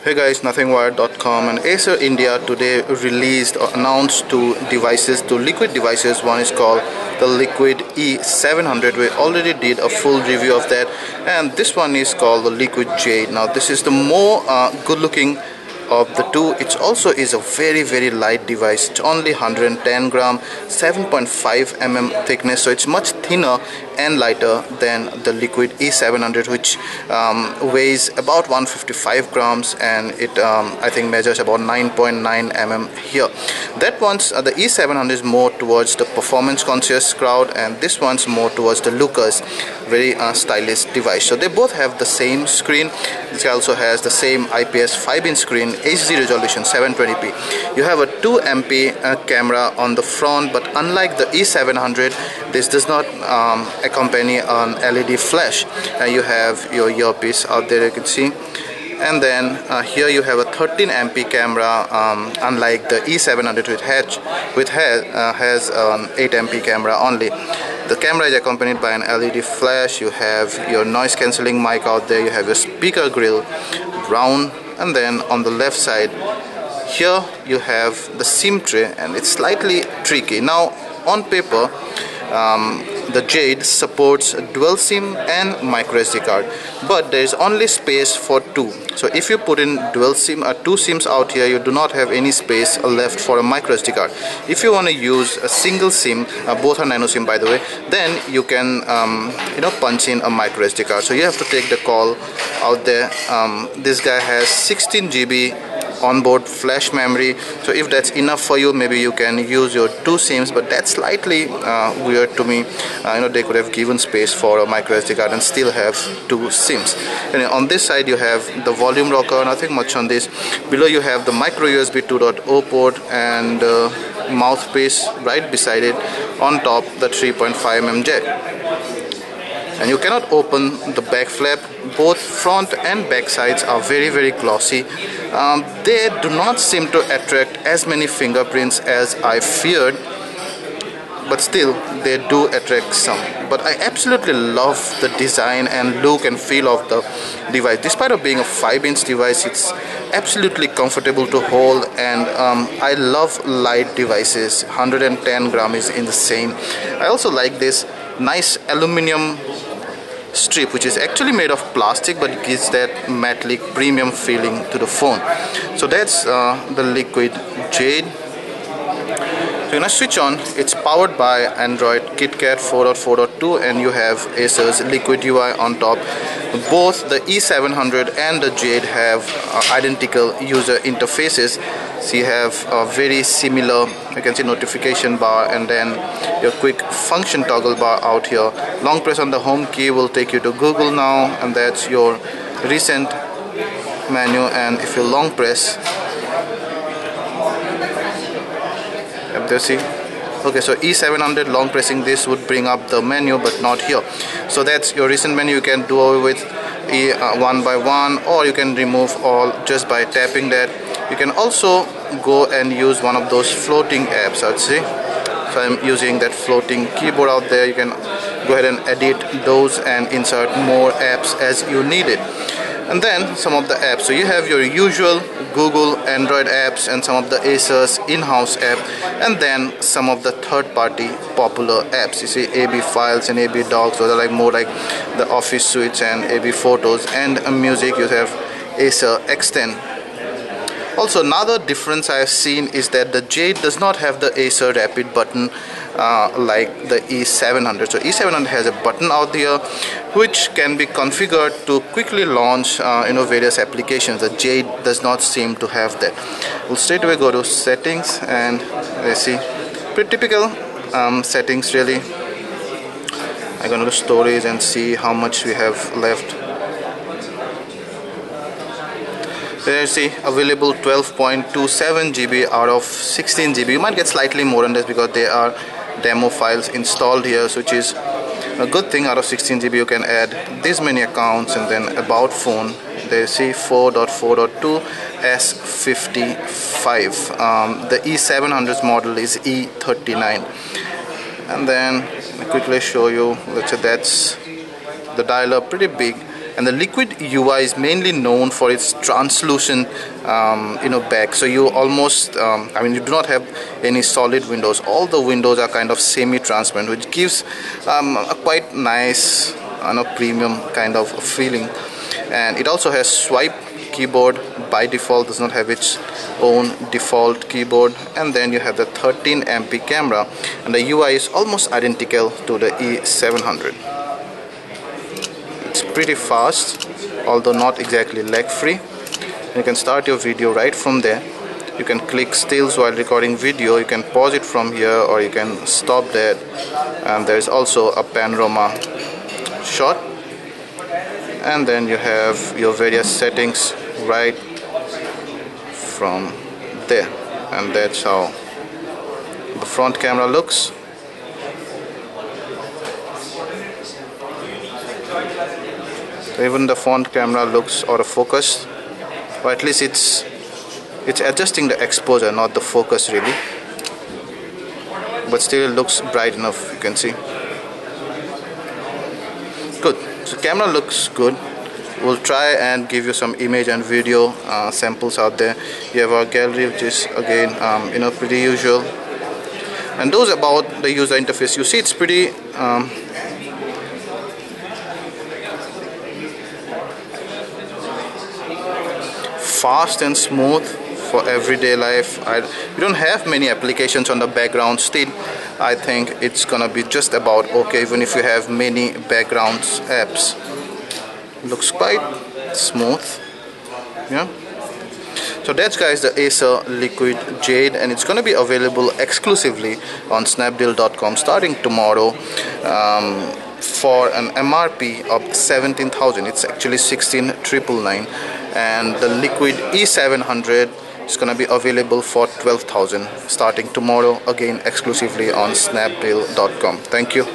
Hey guys, nothingwired.com and Acer India today released or announced two devices, two liquid devices. One is called the Liquid E700. We already did a full review of that, and this one is called the Liquid Jade. Now this is the more good looking of the two. It also is a very light device. It's only 110 gram, 7.5 mm thickness, so it's much thinner and lighter than the Liquid E700, which weighs about 155 grams, and it I think measures about 9.9 mm here. That one's the E700 is more towards the performance conscious crowd, and this one's more towards the lookers, very stylish device. So they both have the same screen. This also has the same IPS 5-inch screen, HD resolution 720p. You have a 2 MP camera on the front, but unlike the E700, this does not accompany an LED flash. You have your earpiece out there, you can see, and then here you have a 13 MP camera, unlike the E700 which has an 8 MP camera only. The camera is accompanied by an LED flash. You have your noise cancelling mic out there. You have your speaker grill round, and then on the left side here you have the SIM tray, and it's slightly tricky. Now on paper the Jade supports dual SIM and micro SD card, but there is only space for two. So if you put in dual SIM or two SIMs out here, you do not have any space left for a micro SD card. If you want to use a single SIM, both are nano SIM by the way, then you can punch in a micro SD card. So you have to take the call out there. This guy has 16 GB onboard flash memory, so if that's enough for you, maybe you can use your two SIMs, but that's slightly weird to me. They could have given space for a micro SD card and still have two SIMs. And on this side you have the volume rocker, nothing much on this. Below you have the micro USB 2.0 port and mouthpiece right beside it. On top the 3.5 mm jack. And you cannot open the back flap. Both front and back sides are very glossy. They do not seem to attract as many fingerprints as I feared, but still they do attract some. But I absolutely love the design and look and feel of the device. Despite of being a 5-inch device, it's absolutely comfortable to hold, and I love light devices. 110 gram is insane. I also like this nice aluminum strip, which is actually made of plastic, but it gives that metallic premium feeling to the phone. So that's the Liquid Jade. So you're gonna switch on. It's powered by Android KitKat 4.4.2, and you have Acer's Liquid UI on top. Both the E700 and the Jade have identical user interfaces. So you have a very similar, you can see notification bar, and then your quick function toggle bar out here. Long press on the home key will take you to Google now, and that's your recent menu. And if you long press, see, okay, so E700 long pressing this would bring up the menu, but not here. So that's your recent menu. You can do away with one by one, or you can remove all just by tapping that. You can also go and use one of those floating apps, I'd say. So I'm using that floating keyboard out there. You can go ahead and edit those and insert more apps as you need it. And then some of the apps. So you have your usual Google Android apps and some of the Acer's in-house app, and then some of the third-party popular apps. You see AB Files and AB Docs, those are like more like the Office suites, and AB Photos, and music you have Acer Extend. Also, another difference I have seen is that the Jade does not have the Acer Rapid button like the E700. So E700 has a button out here which can be configured to quickly launch various applications. The Jade does not seem to have that. We'll straight away go to settings, and let's see, pretty typical settings really. I'm going to storage and see how much we have left. There you see available 12.27 GB out of 16 GB. You might get slightly more on this because there are demo files installed here, which is a good thing. Out of 16 GB you can add this many accounts. And then about phone, there you see 4.4.2 S55. The E700's model is E39. And then I'll quickly show you, let's say that's the dial-up, pretty big. And the Liquid UI is mainly known for its translucent back, so you almost you do not have any solid windows. All the windows are kind of semi-transparent, which gives a quite nice premium kind of feeling. And it also has swipe keyboard. By default does not have its own default keyboard. And then you have the 13 MP camera, and the UI is almost identical to the E700. It's pretty fast, although not exactly lag free. You can start your video right from there. You can click stills while recording video. You can pause it from here, or you can stop that. And there is also a panorama shot. And then you have your various settings right from there, and that's how the front camera looks. Even the front camera looks out of focus, or at least it's adjusting the exposure, not the focus really, but still it looks bright enough, you can see. Good. So camera looks good. We'll try and give you some image and video samples out there. You have our gallery, which is again pretty usual. And those about the user interface. You see it's pretty fast and smooth for everyday life. We don't have many applications on the background. Still, I think it's gonna be just about okay, even if you have many backgrounds apps. Looks quite smooth. Yeah. So that's, guys, the Acer Liquid Jade, and it's going to be available exclusively on snapdeal.com starting tomorrow for an MRP of 17,000. It's actually 16,999, and the Liquid E700 is going to be available for 12,000 starting tomorrow, again exclusively on snapdeal.com. Thank you.